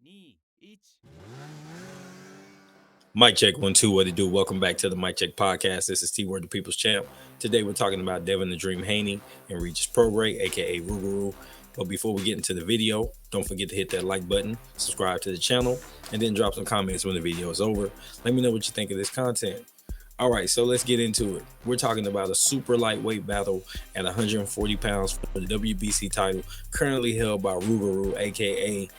2、1。Mic check 1 2. What it do? Welcome back to the Mic Check Podcast. This is T Word the People's Champ. Today we're talking about Devin the Dream Haney and Regis Prograis, aka Rougarou. But before we get into the video, don't forget to hit that like button, subscribe to the channel, and then drop some comments when the video is over. Let me know what you think of this content. All right, so let's get into it. We're talking about a super lightweight battle at 140 pounds for the WBC title, currently held by Rougarou, aka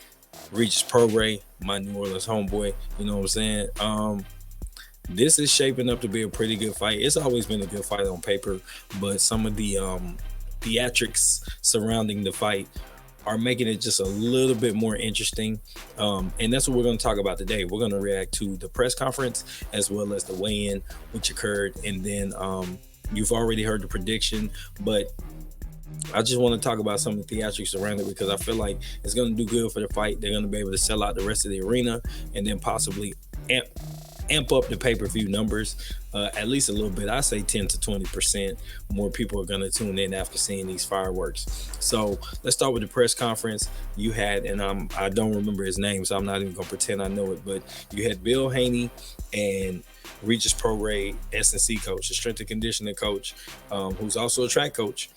Regis Prograis, my New Orleans homeboy. You know what I'm saying? This is shaping up to be a pretty good fight. It's always been a good fight on paper, but some of the theatrics surrounding the fight are making it just a little bit more interesting. And that's what we're going to talk about today. We're going to react to the press conference as well as the weigh-in, which occurred. And then you've already heard the prediction, but I just want to talk about some of the theatrics around it because I feel like it's going to do good for the fight. They're going to be able to sell out the rest of the arena and then possibly amp up the pay-per-view numbers at least a little bit. I say 10 to 20% more people are going to tune in after seeing these fireworks. So let's start with the press conference. You had, and I don't remember his name, so I'm not even going to pretend I know it, but you had Bill Haney and Regis Prograis, S&C coach, a strength and conditioning coach, who's also a track coach.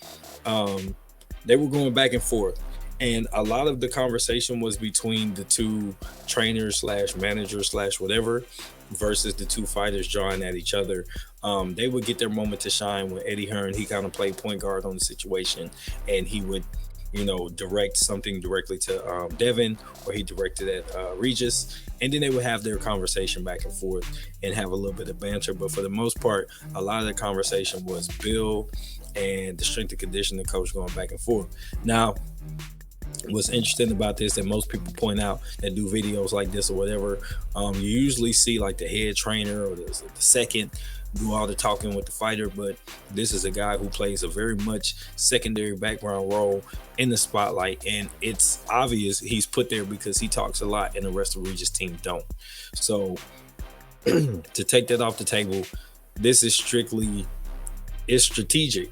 They were going back and forth, and a lot of the conversation was between the two trainers slash managers slash whatever versus the two fighters drawing at each other. They would get their moment to shine when Eddie Hearn, he kind of played point guard on the situation, and he would direct something directly to Devin, or he directed at Regis, and then they would have their conversation back and forth and have a little bit of banter. But for the most part, a lot of the conversation was Bill and the strength and conditioning coach going back and forth. Now, what's interesting about this that most people point out that do videos like this or whatever, you usually see like the head trainer or the second do all the talking with the fighter, but this is a guy who plays a very much secondary background role in the spotlight, and it's obvious he's put there because he talks a lot and the rest of Regis team don't. So to take that off the table, this is strictly, it's strategic.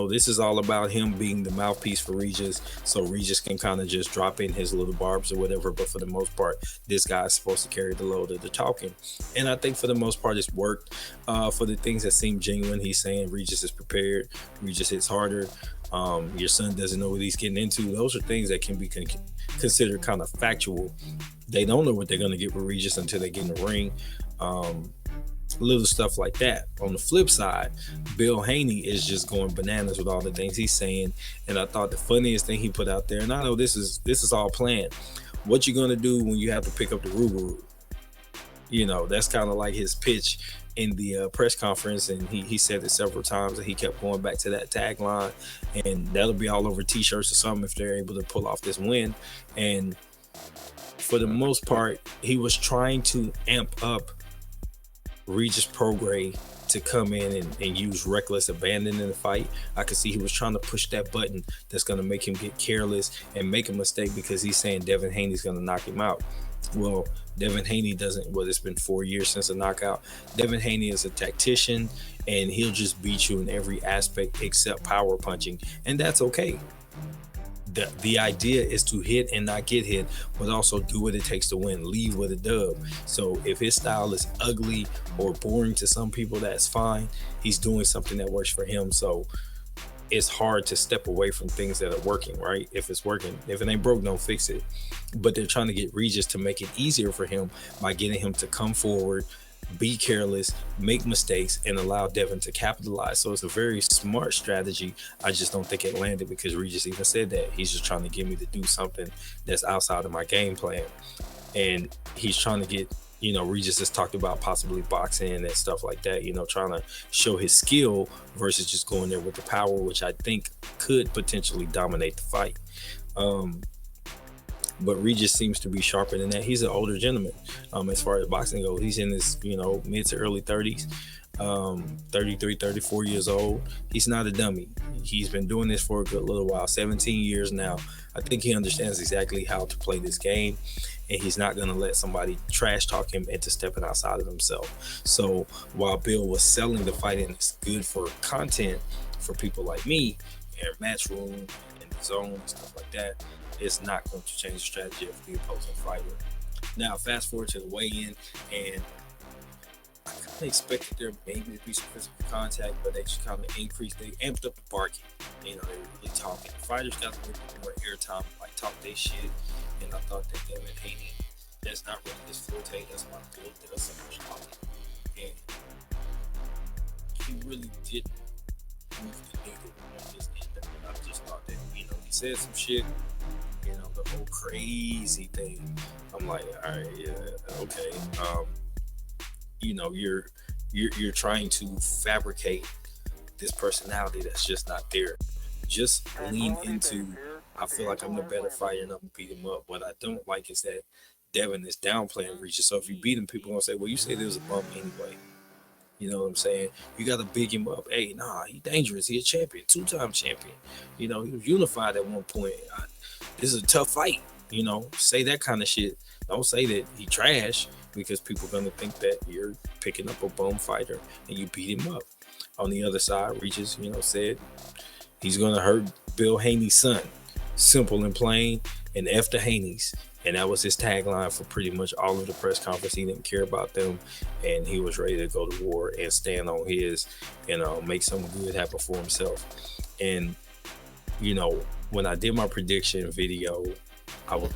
This is all about him being the mouthpiece for Regis, so Regis can kind of just drop in his little barbs or whatever. But for the most part, this guy's supposed to carry the load of the talking, and I think for the most part, it's worked. For the things that seem genuine, he's saying Regis is prepared, Regis hits harder. Your son doesn't know what he's getting into. Those are things that can be considered kind of factual. They don't know what they're going to get with Regis until they get in the ring. Little stuff like that. On the flip side, Bill Haney is just going bananas with all the things he's saying, and I thought the funniest thing he put out there, and I know this is all planned, what you gonna do when you have to pick up the Rougarou? That's kind of like his pitch in the press conference, and he said it several times, and he kept going back to that tagline, and that'll be all over t-shirts or something if they're able to pull off this win. And for the most part, he was trying to amp up Regis Prograis to come in and use reckless abandon in the fight. I could see he was trying to push that button that's going to make him get careless and make a mistake because he's saying Devin Haney's going to knock him out. Well, Devin Haney doesn't. Well, it's been 4 years since a knockout. Devin Haney is a tactician, and he'll just beat you in every aspect except power punching, and that's okay. The idea is to hit and not get hit, but also do what it takes to win, leave with a dub. So if his style is ugly or boring to some people, that's fine. He's doing something that works for him. So it's hard to step away from things that are working, right? If it's working, if it ain't broke, don't fix it. But they're trying to get Regis to make it easier for him by getting him to come forward, be careless, make mistakes, and allow Devin to capitalize. So it's a very smart strategy. I just don't think it landed because Regis even said that he's just trying to get me to do something that's outside of my game plan. And he's trying to get, Regis has talked about possibly boxing and stuff like that, trying to show his skill versus just going there with the power, which I think could potentially dominate the fight. But Regis seems to be sharper than that. He's an older gentleman as far as boxing goes. He's in his, mid to early 30s, 33, 34 years old. He's not a dummy. He's been doing this for a good little while, 17 years now. I think he understands exactly how to play this game, and he's not going to let somebody trash talk him into stepping outside of himself. So while Bill was selling the fight and it's good for content for people like me, and Matchroom and the Zone and stuff like that, it's not going to change the strategy of the opposing fighter. Now, fast forward to the weigh-in, and I kind of expected there maybe to be some physical contact, but they just kind of increased. They amped up the barking. They were really talking. The fighters got a little bit more airtime, like talk their shit. And I thought that Devin Haney, that's not really his forte. That's why Bill does so much talking. And he really didn't move the needle on his end. I just thought that, he said some shit, the whole crazy thing. I'm like, all right, yeah, okay. You're trying to fabricate this personality that's just not there. Just lean into, I feel like I'm the better fighter and I'm gonna beat him up. What I don't like is that Devin is downplaying Regis. So if you beat him, people are gonna say, well, you said it was a bump anyway. You know what I'm saying? You got to big him up. Hey, nah, he dangerous. He a champion, 2-time champion. He was unified at one point. This is a tough fight. Say that kind of shit. Don't say that he trash, because people are going to think that you're picking up a bum fighter and you beat him up. On the other side, Regis, said he's going to hurt Bill Haney's son. Simple and plain, and F the Haneys. And that was his tagline for pretty much all of the press conference. He didn't care about them, and he was ready to go to war and stand on his, make something good happen for himself. And, when I did my prediction video, I was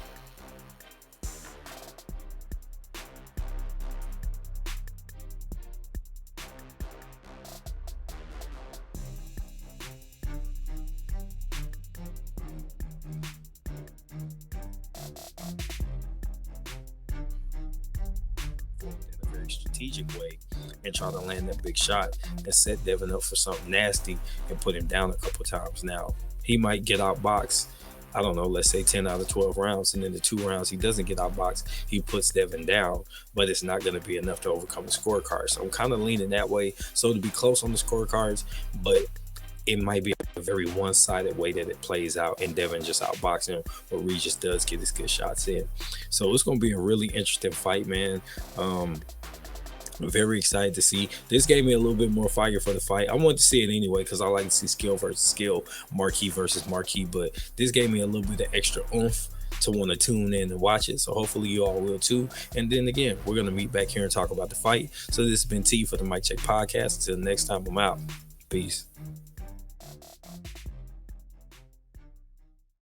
in a very strategic way and try to land that big shot and set Devin up for something nasty and put him down a couple times. Now, he might get outboxed, I don't know, let's say 10 out of 12 rounds, and in the 2 rounds he doesn't get outboxed, he puts Devin down, but it's not going to be enough to overcome the scorecard. So I'm kind of leaning that way, so to be close on the scorecards, but it might be a very one-sided way that it plays out, and Devin just outboxing him, but Regis does get his good shots in. So it's going to be a really interesting fight, man. Very excited to see. This gave me a little bit more fire for the fight. I wanted to see it anyway because I like to see skill versus skill, marquee versus marquee, but this gave me a little bit of extra oomph to want to tune in and watch it. So hopefully you all will too. And then again, we're going to meet back here and talk about the fight. So this has been T for the Mic Check Podcast. Until next time, I'm out. Peace.